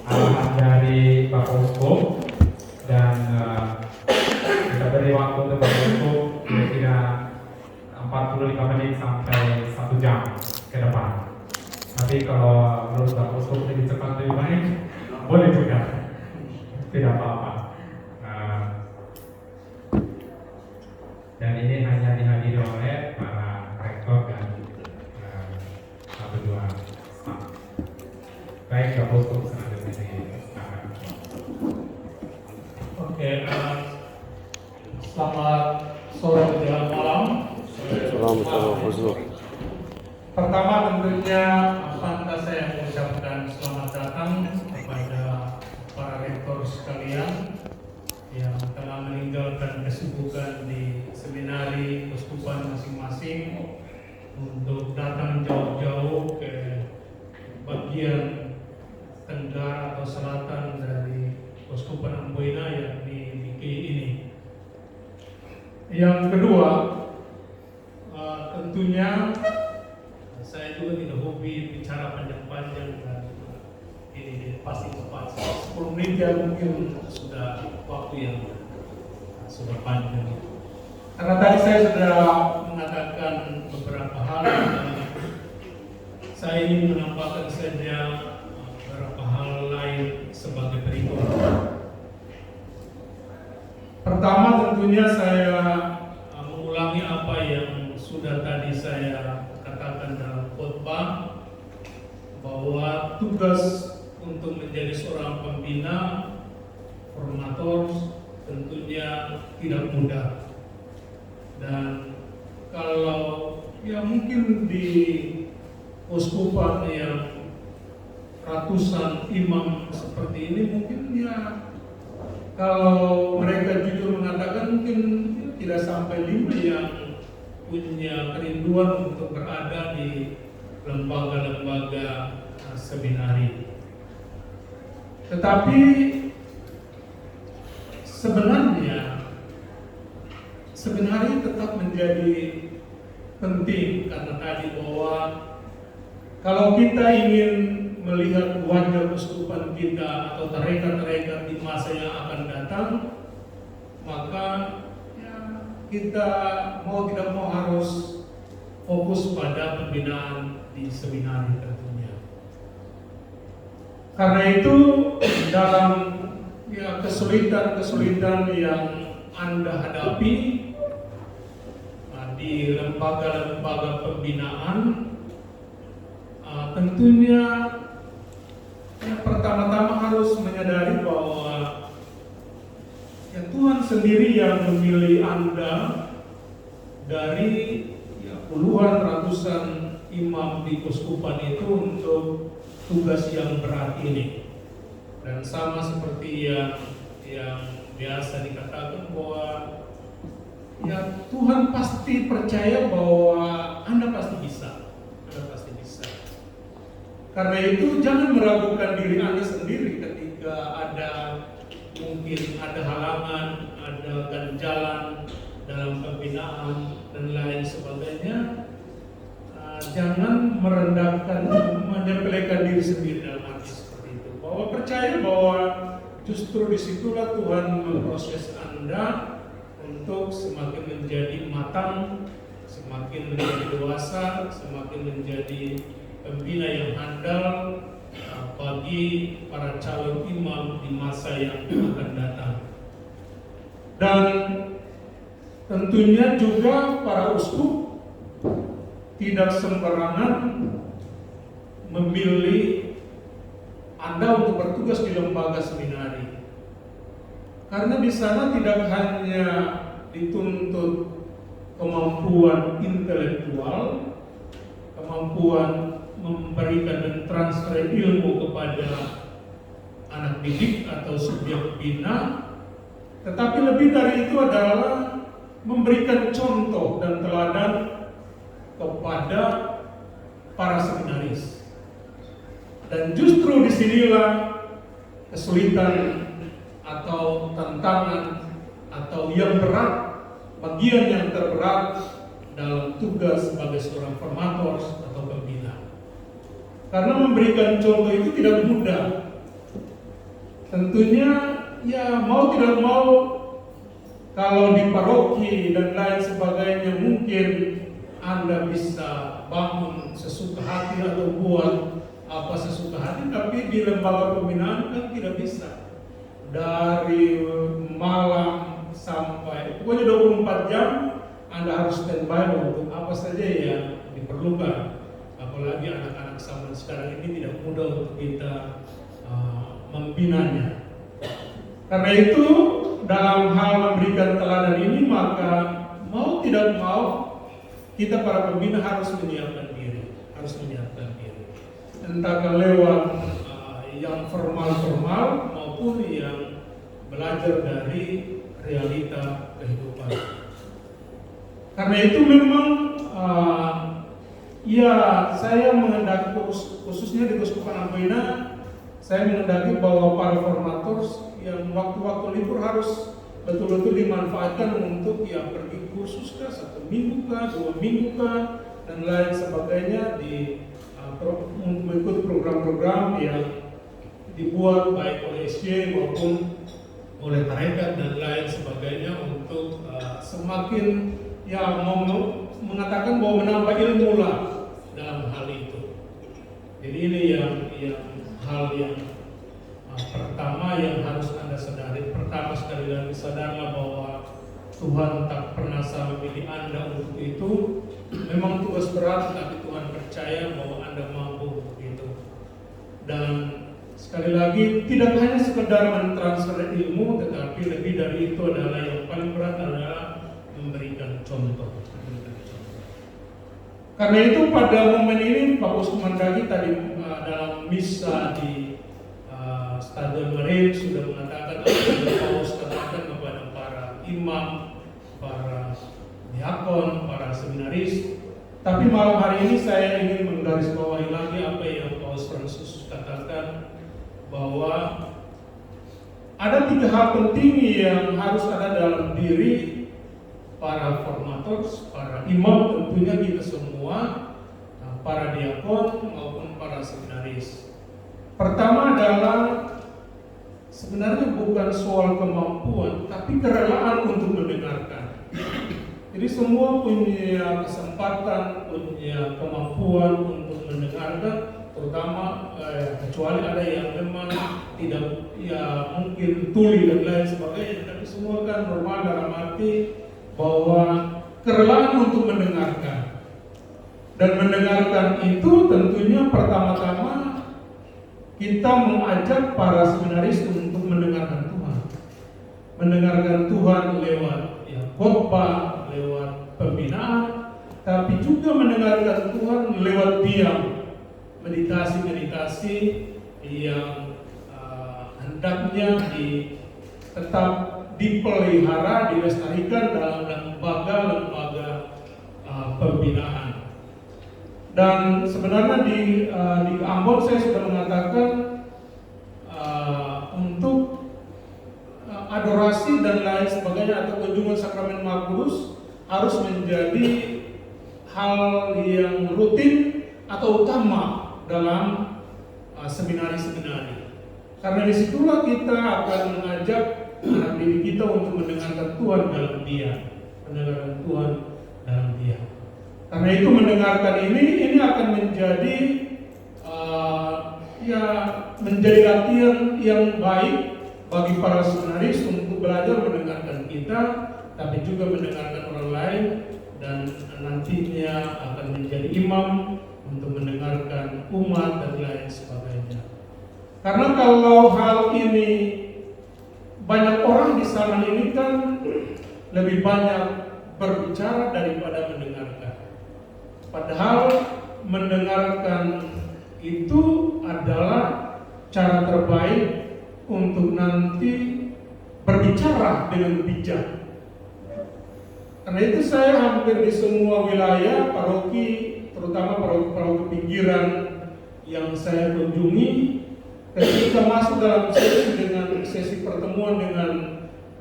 arahan dari Bapak Uskup dan kita beri waktu untuk Bapak Uskup kira-kira 45 menit sampai 1 jam ke depan. Tapi kalau menurut Bapak Uskup lebih cepat lebih baik, boleh juga, tidak apa-apa. Dan ini hanya dihadiri oleh para rektor dan satu dua staf. Baik, Bapak Uskup selanjutnya silakan. Oke, selamat sore menjelang malam. Pertama tentunya pantas saya mengucapkan selamat datang kepada para rektor sekalian yang telah meninggalkan kesibukan di seminari keuskupan masing-masing untuk datang jauh-jauh ke bagian tenggara atau selatan dari Keuskupan Amboina yakni DKI ini. Yang kedua, tentunya saya juga tidak hobi bicara panjang-panjang dan ini pasti tepat 10 menit ya mungkin sudah waktu yang sudah panjang. Karena tadi saya sudah mengatakan beberapa hal, saya ingin menambahkan saja beberapa hal lain sebagai berikut. Pertama tentunya saya mengulangi apa yang sudah tadi saya katakan dalam khotbah, bahwa tugas untuk menjadi seorang pembina formator tentunya tidak mudah. Dan kalau ya mungkin di keuskupan yang ratusan imam seperti ini mungkin ya kalau mereka jujur mengatakan mungkin tidak sampai 5 yang punya kerinduan untuk berada di lembaga-lembaga seminari. Tetapi sebenarnya seminari tetap menjadi penting karena tadi bahwa kalau kita ingin melihat wajah keuskupan kita atau tarekat-tarekat di masa yang akan datang, maka ya, kita mau tidak mau harus fokus pada pembinaan di seminari tentunya. Karena itu dalam ya, kesulitan-kesulitan yang Anda hadapi di lembaga-lembaga pembinaan, tentunya yang pertama-tama harus menyadari bahwa ya, Tuhan sendiri yang memilih Anda dari ya, puluhan ratusan imam di keuskupan itu untuk tugas yang berat ini. Dan sama seperti yang biasa dikatakan bahwa ya Tuhan pasti percaya bahwa Anda pasti bisa. Karena itu jangan meragukan diri Anda sendiri ketika mungkin ada halangan, ada ganjalan dalam pembinaan dan lain sebagainya. Jangan merendahkan, menyepelekan diri sendiri dalam arti seperti itu. Bahwa percaya bahwa justru disitulah Tuhan memproses Anda untuk semakin menjadi matang, semakin menjadi dewasa, semakin menjadi pembina yang handal bagi para calon imam di masa yang akan datang. Dan tentunya juga para uskup tidak sembarangan memilih Anda untuk bertugas di lembaga seminari. Karena di sana tidak hanya dituntut kemampuan intelektual, kemampuan memberikan dan transfer ilmu kepada anak didik atau subjek bina, tetapi lebih dari itu adalah memberikan contoh dan teladan kepada para seminaris. Dan justru disinilah kesulitan atau tantangan atau yang berat, bagian yang terberat dalam tugas sebagai seorang formator atau pembina. Karena memberikan contoh itu tidak mudah. tentunya ya mau tidak mau, kalau di paroki dan lain sebagainya mungkin Anda bisa bangun sesuka hati atau buat apa sesuka hati, tapi di lembaga pembinaan kan tidak bisa. Dari malam sampai pokoknya 24 jam Anda harus standby untuk apa saja yang diperlukan. Apalagi anak-anak zaman sekarang ini tidak mudah untuk kita membinanya. Karena itu dalam hal memberikan teladan ini, maka mau tidak mau kita para pembina harus menyiapkan diri, entah lewat yang formal maupun yang belajar dari realita kehidupan. Karena itu memang ya saya menghendaki, khususnya di Keuskupan Amboina, saya menghendaki bahwa para formators yang waktu-waktu libur harus betul-betul dimanfaatkan untuk ya pergi kursus kah, 1 minggu kah, 2 minggu kah, dan lain sebagainya mengikuti program-program yang dibuat baik oleh SJ maupun oleh tarekat dan lain sebagainya untuk semakin ya mengatakan bahwa menambah ilmu lah dalam hal itu. Jadi ini yang hal yang pertama yang harus Anda sadari. Pertama sekali lagi, sadarlah bahwa Tuhan tak pernah salah memilih Anda untuk itu. Memang tugas berat, tapi Tuhan percaya bahwa Anda mampu untuk itu. Dan sekali lagi, tidak hanya sekedar mentransfer ilmu, tetapi lebih dari itu adalah yang paling berat adalah memberikan contoh. Karena itu pada momen ini Pak Usman Dagi tadi dalam misa di Stadion Marin sudah mengatakan apa yang Paus katakan kepada para imam, para diakon, para seminaris. Tapi malam hari ini saya ingin menggarisbawahi lagi apa yang Paus Fransiskus katakan, bahwa ada 3 hal penting yang harus ada dalam diri para formators, para imam, tentunya kita semua, para diakon maupun para seminaris. Pertama adalah sebenarnya bukan soal kemampuan, tapi kerelaan untuk mendengarkan. Jadi semua punya kesempatan, punya kemampuan untuk mendengarkan, terutama kecuali ada yang memang tidak, ya mungkin tuli dan lain sebagainya, tapi semua kan normal dalam arti bahwa kerelaan untuk mendengarkan. Dan mendengarkan itu tentunya pertama-tama kita mengajak para seminaris untuk mendengarkan Tuhan. Mendengarkan Tuhan lewat ya, khotbah, lewat pembinaan, tapi juga mendengarkan Tuhan lewat diam, meditasi-meditasi yang hendaknya tetap dipelihara, dilestarikan dalam lembaga-lembaga pembinaan. Dan sebenarnya di Ambon saya sudah mengatakan untuk adorasi dan lain sebagainya atau kunjungan sakramen Maha Kudus harus menjadi hal yang rutin atau utama dalam seminari-seminari. Karena disitulah kita akan mengajak diri kita untuk mendengarkan Tuhan dalam diam, mendengarkan Tuhan dalam diam. Karena itu mendengarkan ini akan menjadi menjadi latihan yang baik bagi para seminaris untuk belajar mendengarkan kita, tapi juga mendengarkan orang lain, dan nantinya akan menjadi imam untuk mendengarkan umat dan lain sebagainya. Karena kalau hal ini banyak orang di sana ini kan lebih banyak berbicara daripada mendengarkan. Padahal mendengarkan itu adalah cara terbaik untuk nanti berbicara dengan bijak. Karena itu saya hampir di semua wilayah paroki, terutama paroki pinggiran yang saya kunjungi, ketika masuk dalam sesi pertemuan dengan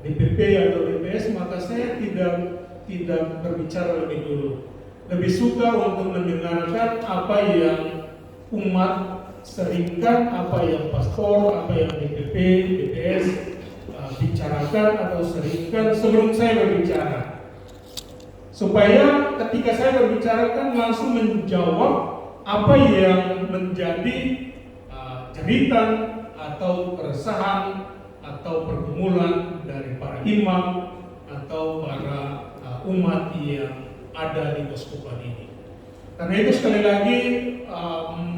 DPP atau DPS, maka saya tidak berbicara lebih dulu. Lebih suka untuk mendengarkan apa yang umat seringkan apa yang pastor, apa yang DPP, DPS bicarakan atau seringkan sebelum saya berbicara, supaya ketika saya berbicara kan langsung menjawab apa yang menjadi jeritan atau keresahan atau pergumulan dari para imam atau para umat yang ada di Keuskupan ini. Karena itu sekali lagi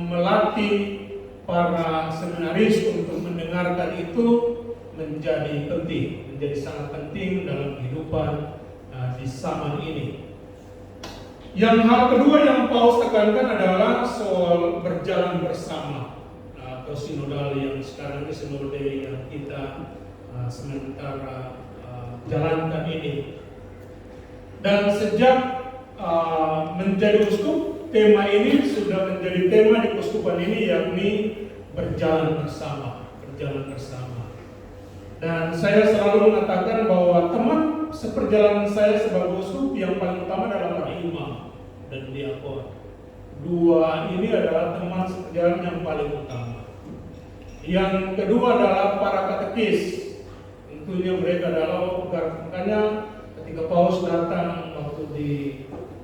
melatih para seminaris untuk mendengarkan itu menjadi penting, menjadi sangat penting dalam kehidupan di zaman ini. Yang hal kedua yang Paus tekankan adalah soal berjalan bersama atau sinodal yang sekarang ini sinode yang kita sementara jalankan ini. Dan sejak menjadi uskup, tema ini sudah menjadi tema di keuskupan ini, yakni berjalan bersama, berjalan bersama. Dan saya selalu mengatakan bahwa teman seperjalanan saya sebagai uskup yang paling utama adalah para imam dan diakon. Dua ini adalah teman seperjalanan yang paling utama. Yang kedua adalah para katekis. Tentunya mereka adalah makanya ketika Paus datang waktu di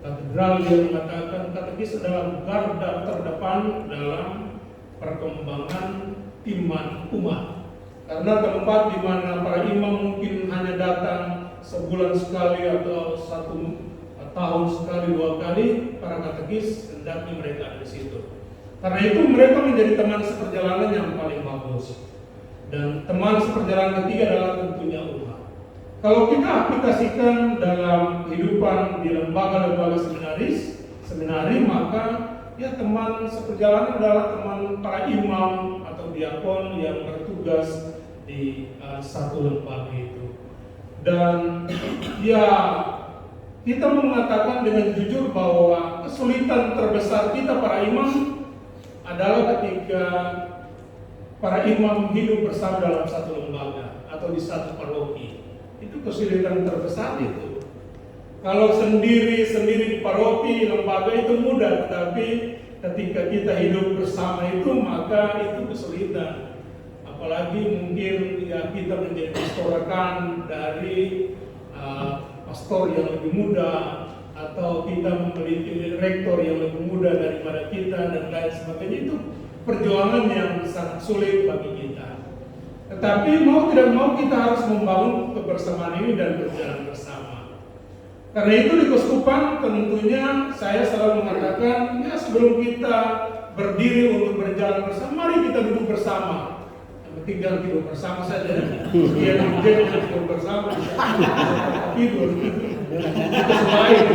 katedral, dia mengatakan katekis adalah garda terdepan dalam perkembangan iman umat. Karena tempat di mana para imam mungkin hanya datang sebulan sekali atau 1 tahun sekali, 2 kali, para katekis hendaknya mereka ada di situ. Karena itu mereka menjadi teman seperjalanan yang paling bagus. Dan teman seperjalanan ketiga adalah tentunya umat. Kalau kita aplikasikan dalam kehidupan di lembaga-lembaga seminari, maka ya teman seperjalanan adalah teman para imam atau diakon yang bertugas di satu lembaga itu. Dan ya kita mengatakan dengan jujur bahwa kesulitan terbesar kita para imam adalah ketika para imam hidup bersama dalam satu lembaga atau di satu paroki. Itu kesulitan terbesar itu. Kalau sendiri di paroki, lembaga itu mudah, tetapi ketika kita hidup bersama itu maka itu kesulitan. Apalagi mungkin ya kita menjadi pastorakan dari pastor yang lebih muda, atau kita memiliki rektor yang lebih muda daripada kita dan lain sebagainya. Itu perjuangan yang sangat sulit bagi kita. Tetapi mau tidak mau kita harus membangun kebersamaan ini dan berjalan bersama. Karena itu di keuskupan tentunya saya selalu mengatakan, ya sebelum kita berdiri untuk berjalan bersama, mari kita duduk bersama. Yang penting jangan tidur bersama saja. Dia jangan tidur bersama, tidur. Itu selain.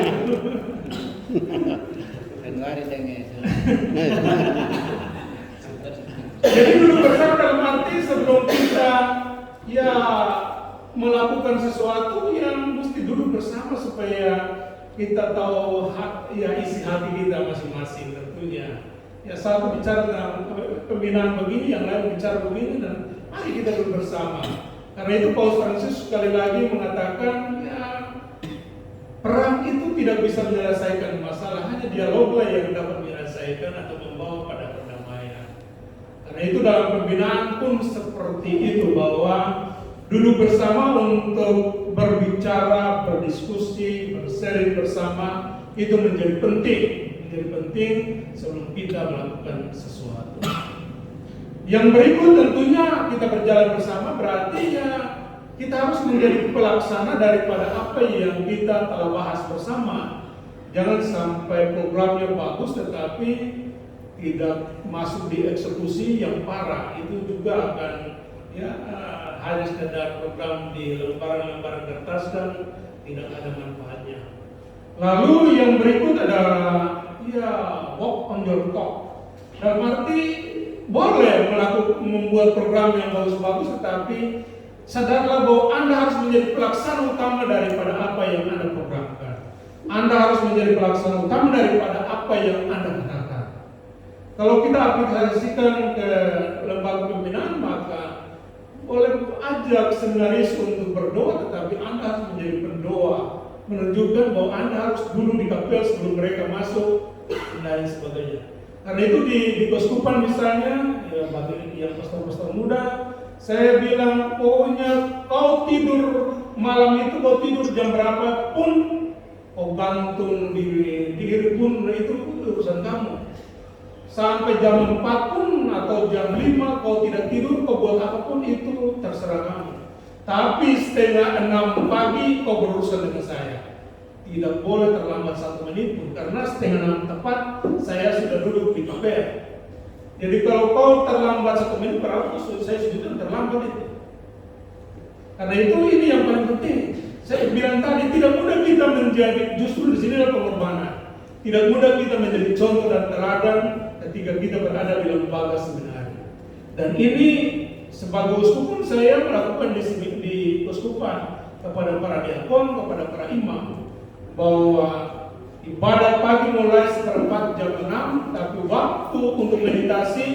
Jadi duduk bersama dalam arti sebelum kita ya melakukan sesuatu yang mesti duduk bersama supaya kita tahu ya isi hati kita masing-masing tentunya. Ya satu bicara tentang pembinaan begini, yang lain bicara begini, dan mari kita duduk bersama. Karena itu Paus Fransiskus sekali lagi mengatakan ya perang itu tidak bisa menyelesaikan masalah, hanya dialoglah yang dapat menyelesaikan atau membawa pada perdamaian. Karena itu dalam pembinaan pun seperti itu, bahwa duduk bersama untuk berbicara, berdiskusi, bersharing bersama itu menjadi penting sebelum kita melakukan sesuatu. Yang berikut tentunya kita berjalan bersama berarti ya kita harus menjadi pelaksana daripada apa yang kita telah bahas bersama. Jangan sampai programnya bagus tetapi tidak masuk di eksekusi yang parah. Itu juga akan ya hanya sekedar program di lembaran-lembaran kertas dan tidak ada manfaatnya. Lalu yang berikut adalah ya walk on your talk. Dalam arti boleh membuat program yang bagus-bagus, tetapi sadarlah bahwa Anda harus menjadi pelaksana utama daripada apa yang Anda programkan. Anda harus menjadi pelaksana utama daripada apa yang Anda katakan. Kalau kita aplikasikan ke lembaga pembinaan, maka boleh ajak seminaris untuk berdoa, tetapi Anda harus menjadi pendoa, menunjukkan bahwa Anda harus dulu di kapel sebelum mereka masuk dan lain sebagainya. Karena itu di Keuskupan misalnya, ya bagi yang pastor-pastor muda, saya bilang pokoknya kau tidur malam itu, kau tidur jam berapapun, kau gantung di diri pun, itu urusan kamu. Sampai jam 4 pun atau jam 5 kau tidak tidur, kau buat apapun itu terserah kamu. Tapi 5:30 pagi kau berurusan dengan saya. Tidak boleh terlambat 1 menit pun, karena 5:30 tepat saya sudah duduk di KPR. Jadi kalau kau terlambat 1 menit, berarti saya sudah terlambat itu. Karena itu ini yang paling penting. Saya bilang tadi, tidak mudah kita menjadi, justru di sini adalah pengorbanan. Tidak mudah kita menjadi contoh dan teladan ketika kita berada di lembaga sebenarnya. Dan ini sebagai uskup pun saya melakukan di Keuskupan kepada para diakon, kepada para imam, bahwa ibadah pagi mulai 1/4 jam 6, tapi waktu untuk meditasi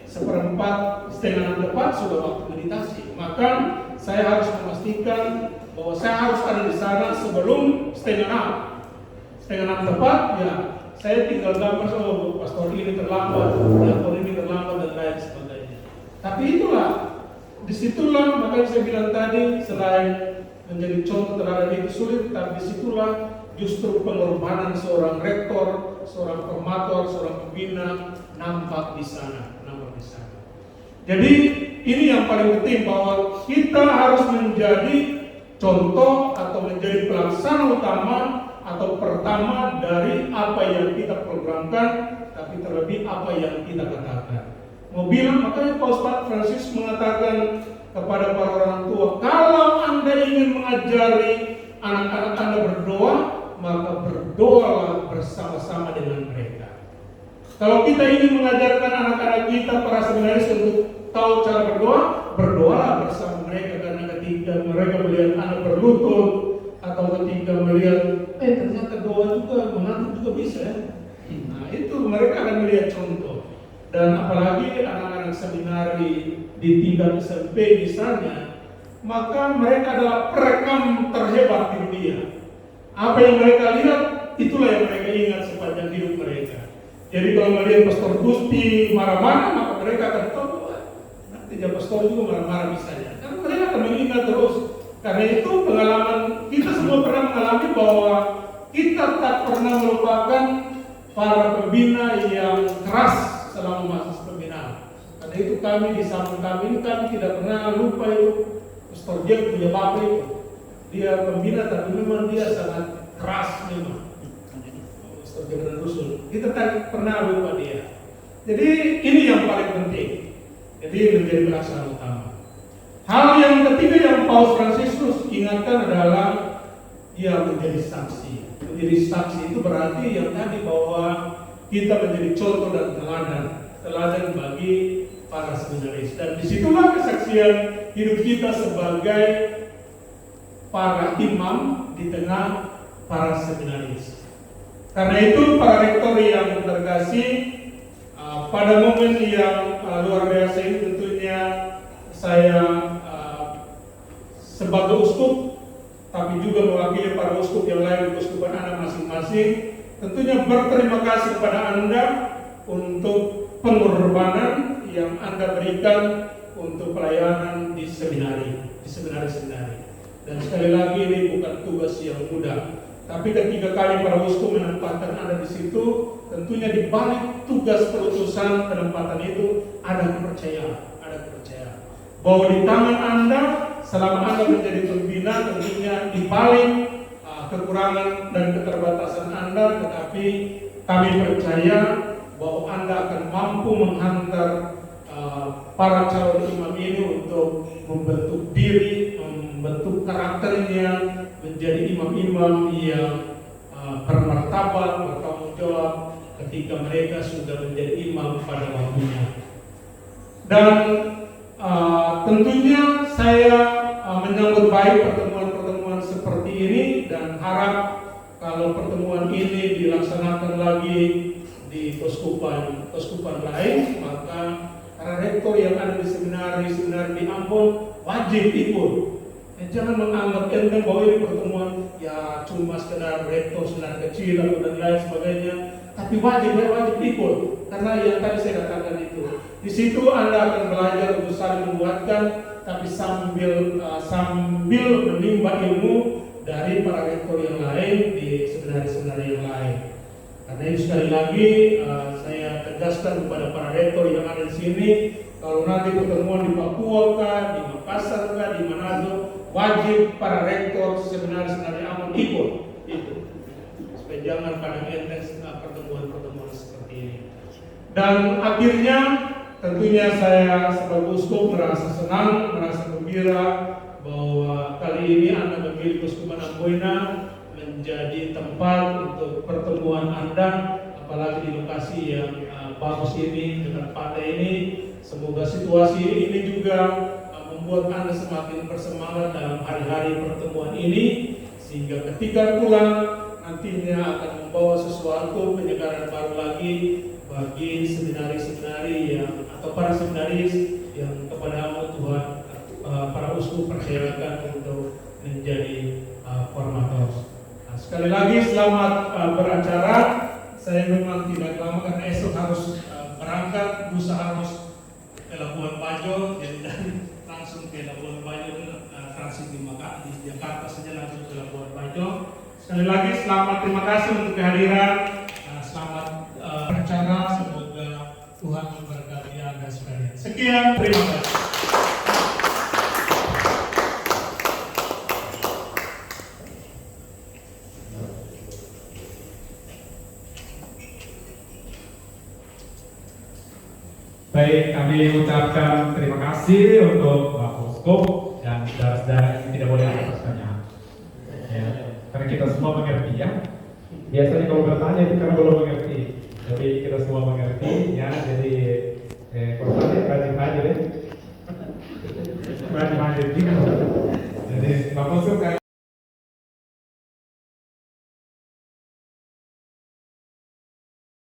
5:45 tepat sudah waktu meditasi. Maka saya harus memastikan bahwa saya harus ada di sana sebelum 5:30. 5:30 tepat, ya saya tinggal gambar, oh pastor ini terlambat, diakon ini terlambat dan lain sebagainya. Tapi itulah, disitulah makanya saya bilang tadi, selain menjadi contoh teladan itu sulit, tapi disitulah justru pengorbanan seorang rektor, seorang formator, seorang pembina nampak di sana. Jadi ini yang paling penting, bahwa kita harus menjadi contoh atau menjadi pelaksana utama atau pertama dari apa yang kita programkan, tapi terlebih apa yang kita katakan. Mau bilang, makanya Paus Francis mengatakan kepada para orang tua, kalau Anda ingin mengajari anak-anak Anda berdoa, maka berdoalah bersama-sama dengan mereka. Kalau kita ingin mengajarkan anak-anak kita, para seminaris, untuk tahu cara berdoa, berdoalah bersama mereka. Karena ketika mereka melihat anak berlutut, atau ketika melihat, ternyata doa juga, mengantuk juga bisa ya. Nah itu mereka akan melihat contoh. Dan apalagi anak-anak seminari di tingkat SMP misalnya, maka mereka adalah perekam terhebat di dunia. Apa yang mereka lihat, itulah yang mereka ingat sepanjang hidup mereka. Jadi kalau melihat Pastor Gusti marah-marah, maka mereka akan tahu, nanti dia pastor juga marah-marah misalnya. Karena mereka akan mengingat terus. Karena itu pengalaman, kita semua pernah mengalami bahwa kita tak pernah melupakan para pembina yang keras selama masa pembinaan. Karena itu kami di samping kami ini, kami tidak pernah lupa itu. Pastor Jack punya bapak itu. Dia pembina, tapi memang dia sangat keras memang. Pastor Jack dan Rusul. Kita tak pernah lupa dia. Jadi ini yang paling penting. Jadi menjadi pelaksana utama. Hal yang ketiga yang Paus Fransiskus ingatkan adalah dia menjadi saksi. Menjadi saksi itu berarti yang tadi, bahwa kita menjadi contoh dan teladan bagi para seminaris. Dan disitulah kesaksian hidup kita sebagai para imam di tengah para seminaris. Karena itu para rektor yang terkasih, pada momen yang luar biasa ini tentunya saya sebagai uskup, tapi juga mewakili para uskup yang lain di keuskupan Anda masing-masing, tentunya berterima kasih kepada Anda untuk pengorbanan yang Anda berikan untuk pelayanan di seminari. Dan sekali lagi ini bukan tugas yang mudah. Tapi ketika kami para uskup menempatkan Anda di situ, tentunya di balik tugas perutusan penempatan itu ada kepercayaan. Bahwa di tangan Anda, selama Anda menjadi pembina, tentunya di balik kekurangan dan keterbatasan Anda, tetapi kami percaya bahwa Anda akan mampu menghantar para calon imam ini untuk membentuk diri, membentuk karakternya, menjadi imam-imam yang bermartabat, bertanggung jawab ketika mereka sudah menjadi imam pada waktunya. Dan tentunya saya menyambut baik pertemuan-pertemuan seperti ini, dan harap kalau pertemuan ini dilaksanakan lagi di keuskupan lain, maka para rektor yang ada di seminari di Ambon wajib ikut. Jangan menganggap enteng bahwa ini pertemuan ya cuma sekedar rektor seminar kecil atau dan lain sebagainya. tapi wajib ikut, karena yang tadi saya katakan itu. Di situ Anda akan belajar untuk saling menguatkan, tapi sambil menimba ilmu dari para rektor yang lain di seminari-seminari yang lain. Karena itu sekali lagi saya tegaskan kepada para rektor yang ada di sini, kalau nanti pertemuan di Papua kah, di Makassar kah, di Manado, wajib para rektor seminari-seminari Ambon ikut itu. Supaya jangan pada enteng pertemuan-pertemuan seperti ini. Dan akhirnya tentunya saya sebagai uskup merasa senang, merasa gembira bahwa kali ini Anda memilih Uskupan Amboina menjadi tempat untuk pertemuan Anda, apalagi di lokasi yang bagus ini dengan pantai ini. Semoga situasi ini juga membuat Anda semakin bersemangat dalam hari-hari pertemuan ini, sehingga ketika pulang nantinya akan membawa sesuatu penyegaran baru lagi bagi seminari-seminari yang atau para seminaris yang kepada Tuhan para uskup percayakan untuk menjadi formator. Nah, sekali lagi selamat beracara. Saya memang tidak lama karena esok harus berangkat, lusa harus ke Labuan Bajo, jadi langsung ke Labuan Bajo, transit di Jakarta saja langsung ke Labuan Bajo. Sekali lagi selamat, terima kasih untuk kehadiran, selamat beracara, semoga Tuhan memberkati Anda sekalian. Sekian, terima kasih. Baik, kami ucapkan terima kasih untuk Bapak Uskup dan saudara-saudara yang tidak boleh atasnya. Ya, karena kita semua mengerti ya. Biasanya kalau bertanya itu karena belum mengerti. Jadi kita semua mengerti ya. Jadi kalau tanya rajin hadir ya. Rajin hadir juga. Jadi Bapak Uskup